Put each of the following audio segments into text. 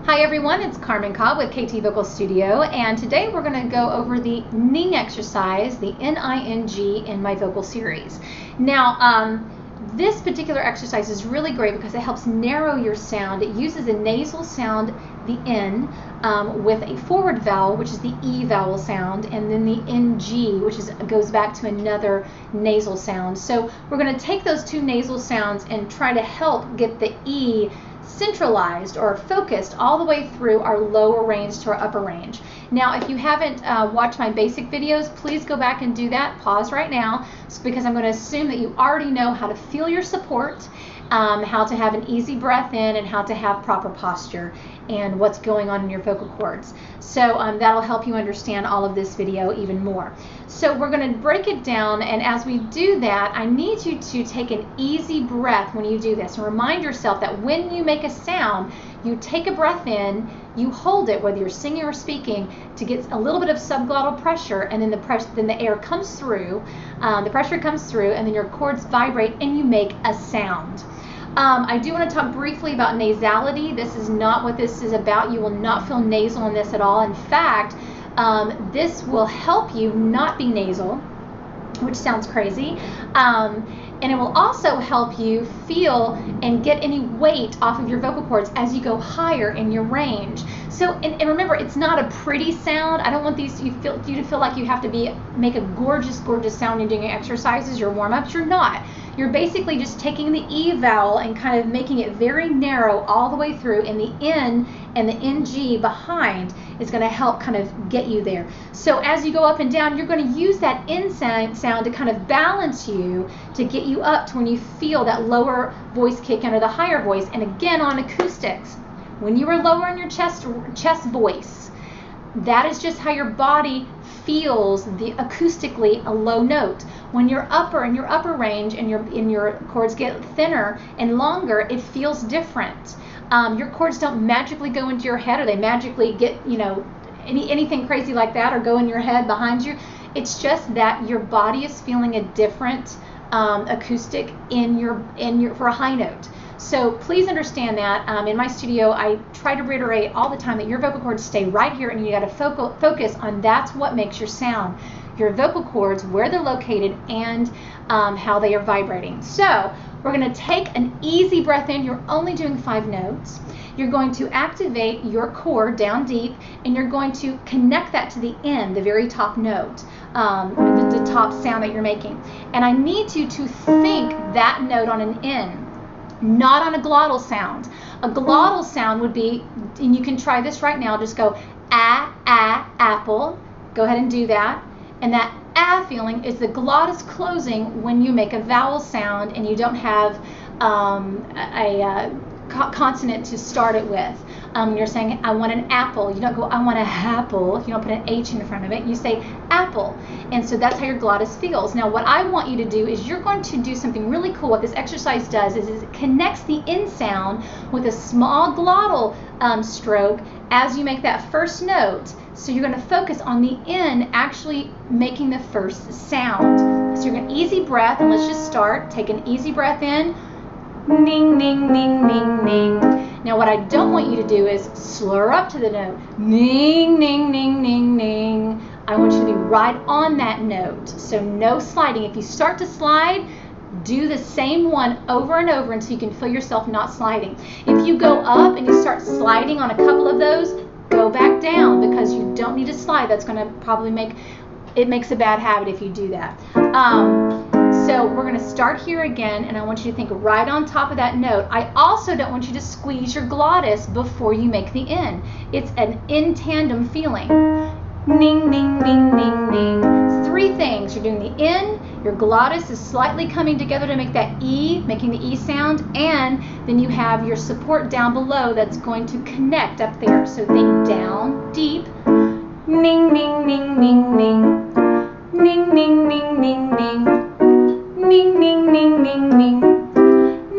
Hi everyone, it's Carmen Cobb with KT Vocal Studio, and today we're going to go over the Ning exercise, the N-I-N-G, in my vocal series. Now, this particular exercise is really great because it helps narrow your sound. It uses a nasal sound, the N, with a forward vowel, which is the E vowel sound, and then the NG, which goes back to another nasal sound. So we're going to take those two nasal sounds and try to help get the E centralized or focused all the way through our lower range to our upper range. Now, if you haven't watched my basic videos, please go back and do that. Pause right now, because I'm going to assume that you already know how to feel your support, how to have an easy breath in, and how to have proper posture and what's going on in your vocal cords. So that'll help you understand all of this video even more. So we're going to break it down, and as we do that, I need you to take an easy breath when you do this, and remind yourself that when you make a sound, you take a breath in, you hold it, whether you're singing or speaking, to get a little bit of subglottal pressure, and then the air comes through, the pressure comes through, and then your cords vibrate and you make a sound. I do want to talk briefly about nasality. This is not what this is about. You will not feel nasal in this at all. In fact, this will help you not be nasal, which sounds crazy. And it will also help you feel and get any weight off of your vocal cords as you go higher in your range. So, and remember, it's not a pretty sound. I don't want you to feel like you have to make a gorgeous sound in doing your exercises, your warm-ups. You're not. You're basically just taking the E vowel and kind of making it very narrow all the way through, and the N and the NG behind is going to help kind of get you there. So as you go up and down, you're going to use that N sound to kind of balance you, to get you up to when you feel that lower voice kick in or the higher voice. And again, on acoustics, when you are lower in your chest voice, that is just how your body feels acoustically a low note. When you're upper in your upper range and your cords get thinner and longer, it feels different. Your cords don't magically go into your head, or they magically get, anything crazy like that, or go in your head behind you. It's just that your body is feeling a different acoustic for a high note. So please understand that. In my studio, I try to reiterate all the time that your vocal cords stay right here, and you got to focus on that's what makes your sound. Your vocal cords, where they're located, and how they are vibrating. So we're going to take an easy breath in. You're only doing 5 notes. You're going to activate your core down deep, and you're going to connect that to the N, the very top note, the top sound that you're making. And I need you to think that note on an N, not on a glottal sound. A glottal sound would be, and you can try this right now, just go apple. Go ahead and do that. And that feeling is the glottis closing when you make a vowel sound and you don't have a consonant to start it with. You're saying, I want an apple. You don't go, I want a apple. You don't put an H in front of it. You say apple. And so that's how your glottis feels. Now, what I want you to do is you're going to do something really cool. What this exercise does is it connects the N sound with a small glottal stroke as you make that first note. So you're going to focus on the N actually making the first sound. So you're going to easy breath, and let's just start. Take an easy breath in. Ning, ning, ning, ning, ning. Now what I don't want you to do is slur up to the note. Ning, ning, ning, ning, ning. I want you to be right on that note. So no sliding. If you start to slide, do the same one over and over until you can feel yourself not sliding. If you go up and you start sliding on a couple of those, go back down, because you don't need to slide. That's going to probably makes a bad habit if you do that. So we're going to start here again, and I want you to think right on top of that note. I also don't want you to squeeze your glottis before you make the N. It's an in tandem feeling. Ning, ning, ning, ning, ning. 3 things. You're doing the N, your glottis is slightly coming together to make that E, making the E sound, and then you have your support down below that's going to connect up there. So think down, deep. Ning, ning, ning, ning, ning. Ning, ning, ning, ning, ning. Ning, ning, ning, ning, ning.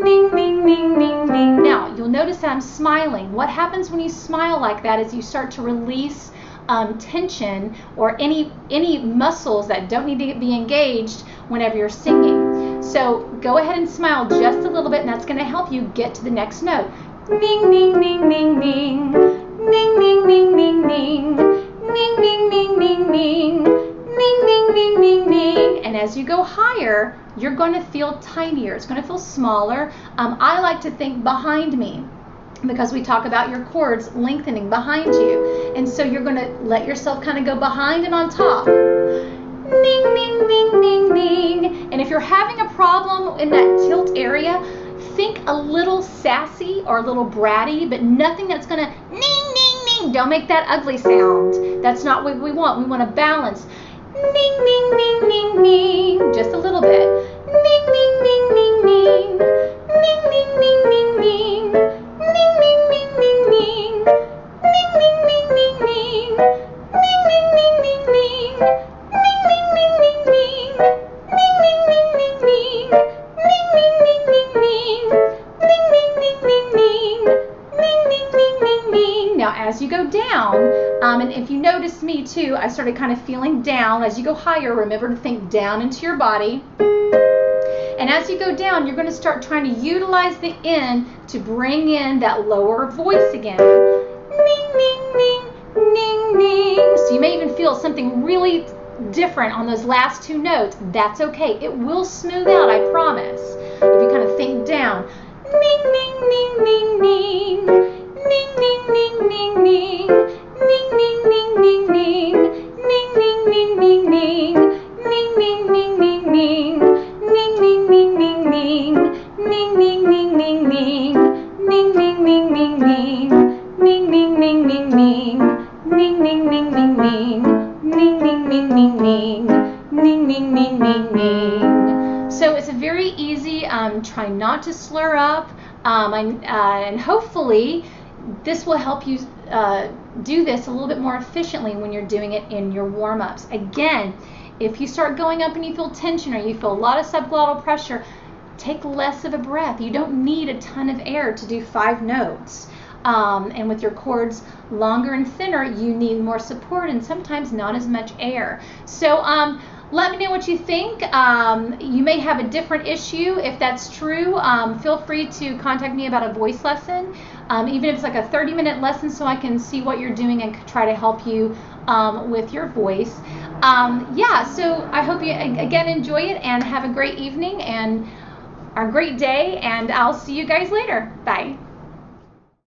Ning, ning, ning, ning, ning. Now, you'll notice that I'm smiling. What happens when you smile like that is you start to release tension or any muscles that don't need to be engaged whenever you're singing. So go ahead and smile just a little bit, and that's going to help you get to the next note. Ning, ning, ning, ning, ning. you're going to feel tinier. It's going to feel smaller. I like to think behind me, because we talk about your chords lengthening behind you. And so you're going to let yourself kind of go behind and on top. Ning, ning, ning, ning, ning. And if you're having a problem in that tilt area, think a little sassy or a little bratty, but nothing that's going to ning, ning, ning. Don't make that ugly sound. That's not what we want. We want to balance. Ning, ning, ning, ning, ning. Just a little bit. Ning, ning, ning, ning, ning. Ning, ning, ning, ning, ning. Ning, ning, ning, ning, ning. Ning, ning, ning, ning, ning. Ning, ning, ning, ning, ning. Ning, ning, ning, ning, ning. Ning, ning, ning, ning, ning. Ning, ning, ning, ning, ning. Ning, ning, ning, ning, ning. Ning, ning, ning, ning, ning. Now as you go down, and if you notice me too, I started kind of feeling down. As you go higher, remember to think down into your body. And as you go down, you're going to start trying to utilize the end to bring in that lower voice again. Ning, ning, ning, ning, ning. So you may even feel something really different on those last two notes. That's okay. It will smooth out, I promise. If you kind of think down. Ning, ning, ning, ning, ning. Ning, ning, ning, ning, ning. Ning, ning, ning, ning, ning. Ning, ning, ning, ning, ning. Ning, ning, ning, ning, ning. Ning, ning, ning, ning, ning. Ning, ning, ning, ning, ning. Ning, ning, ning, ning, ning. Ning, ning, ning, ning, ning. Ning, ning, ning, ning, ning. Ning, ning, ning, ning, ning. Ning, ning, ning, ning, ning. So it's a very easy, try not to slur up, and hopefully this will help you do this a little bit more efficiently when you're doing it in your warm-ups. Again, if you start going up and you feel tension or you feel a lot of subglottal pressure, take less of a breath. You don't need a ton of air to do 5 notes. And with your chords longer and thinner, you need more support and sometimes not as much air. So let me know what you think. You may have a different issue. If that's true, feel free to contact me about a voice lesson, even if it's like a 30-minute lesson, so I can see what you're doing and try to help you with your voice. Yeah, so I hope you again enjoy it and have a great evening and a great day, and I'll see you guys later. Bye.